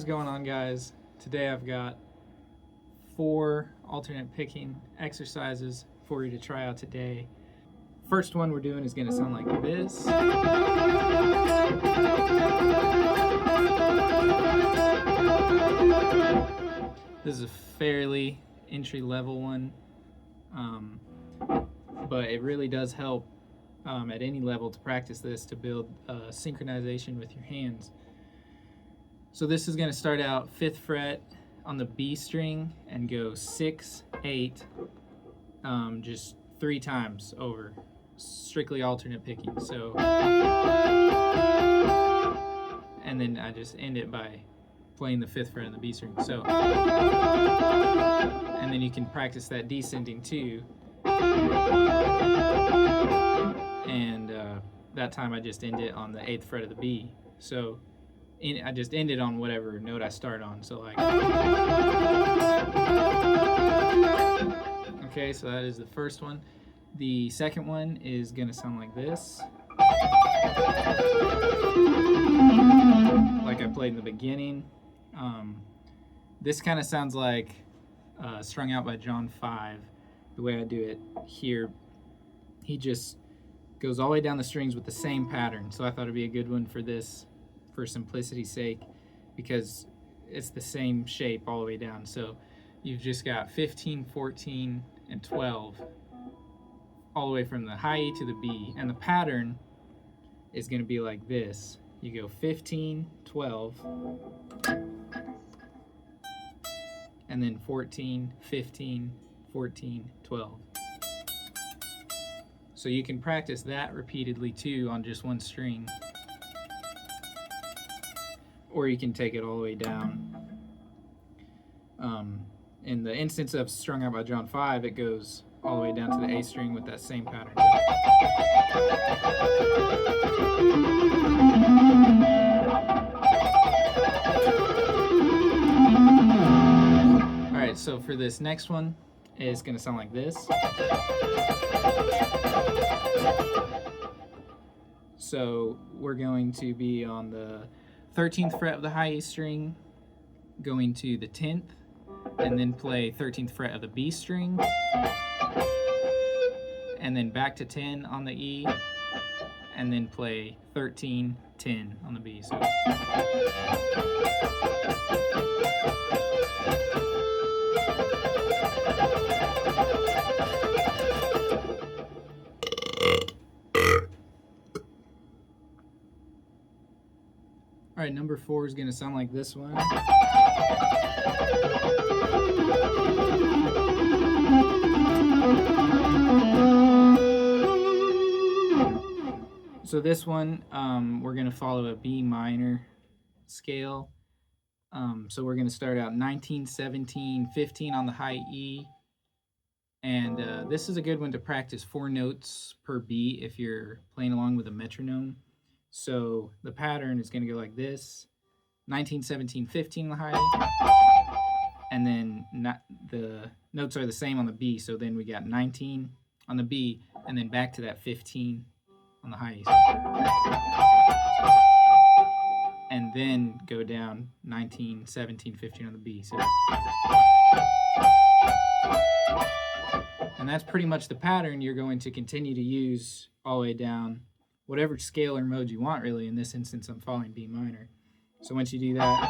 is going on, guys? Today I've got 4 alternate picking exercises for you to try out today. First one we're doing is going to sound like this. This is a fairly entry-level one, but it really does help at any level to practice this to build synchronization with your hands. So this is going to start out 5th fret on the B string and go 6, 8, just 3 times over, strictly alternate picking. So, and then I just end it by playing the 5th fret on the B string. So, and then you can practice that descending too. And that time I just end it on the 8th fret of the B. So I just end it on whatever note I start on. So like, okay, so that is the first one. The second one is gonna sound like this. Like I played in the beginning. This kind of sounds like Strung Out by John 5. The way I do it here, he just goes all the way down the strings with the same pattern. So I thought it'd be a good one for this, for simplicity's sake, because it's the same shape all the way down. So you've just got 15, 14, and 12 all the way from the high E to the B, and the pattern is going to be like this. You go 15, 12, and then 14, 15, 14, 12. So you can practice that repeatedly too on just one string. Or you can take it all the way down. In the instance of Strung Out by John 5, it goes all the way down to the A string with that same pattern. Alright, so for this next one, it's going to sound like this. So we're going to be on the 13th fret of the high E string, going to the 10th, and then play 13th fret of the B string, and then back to 10 on the E, and then play 13, 10 on the B. So. All right, number 4 is going to sound like this one. So this one, we're going to follow a B minor scale. So we're going to start out 19, 17, 15 on the high E. And this is a good one to practice 4 notes per B if you're playing along with a metronome. So the pattern is going to go like this: 19, 17, 15 on the high E, and then the notes are the same on the B. So then we got 19 on the B, and then back to that 15 on the high E. And then go down 19, 17, 15 on the B. So, and that's pretty much the pattern you're going to continue to use all the way down, whatever scale or mode you want, really. In this instance, I'm following B minor. So once you do that,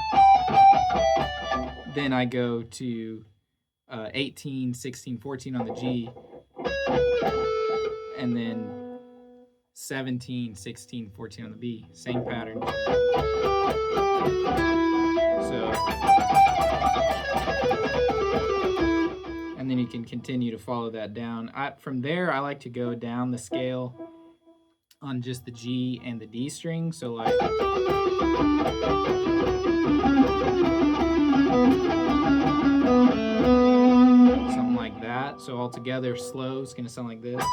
then I go to 18, 16, 14 on the G, and then 17, 16, 14 on the B. Same pattern. So, and then you can continue to follow that down. From there, I like to go down the scale on just the G and the D string. So like, something like that. So all together, slow, it's going to sound like this.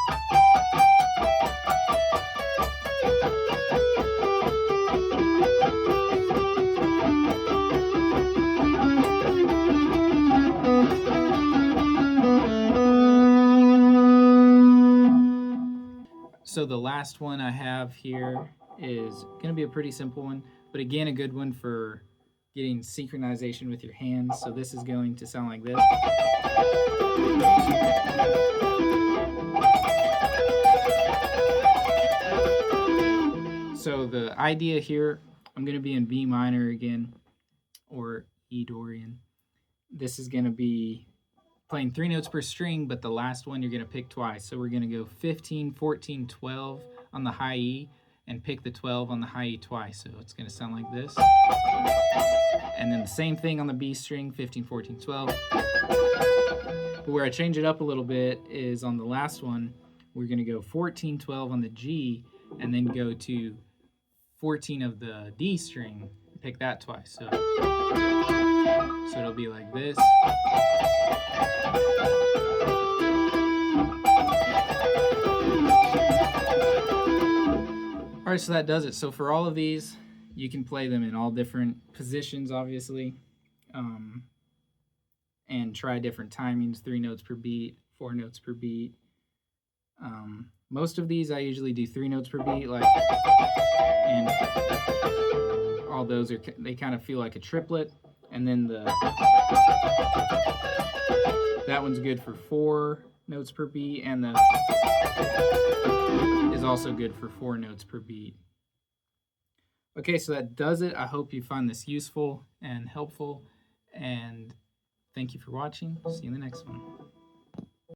So the last one I have here is going to be a pretty simple one, but again, a good one for getting synchronization with your hands. So this is going to sound like this. So the idea here, I'm going to be in B minor again, or E Dorian. This is going to be playing 3 notes per string, but the last one you're going to pick twice. So we're going to go 15, 14, 12 on the high E, and pick the 12 on the high E twice. So it's going to sound like this. And then the same thing on the B string, 15, 14, 12. But where I change it up a little bit is on the last one, we're going to go 14, 12 on the G, and then go to 14 of the D string, and pick that twice. So it'll be like this. All right, so that does it. So for all of these, you can play them in all different positions, obviously, and try different timings, 3 notes per beat, 4 notes per beat. Most of these I usually do 3 notes per beat, and all those they kind of feel like a triplet, and then that one's good for 4 notes per beat, and is also good for 4 notes per beat. Okay, so that does it. I hope you find this useful and helpful, and thank you for watching. See you in the next one.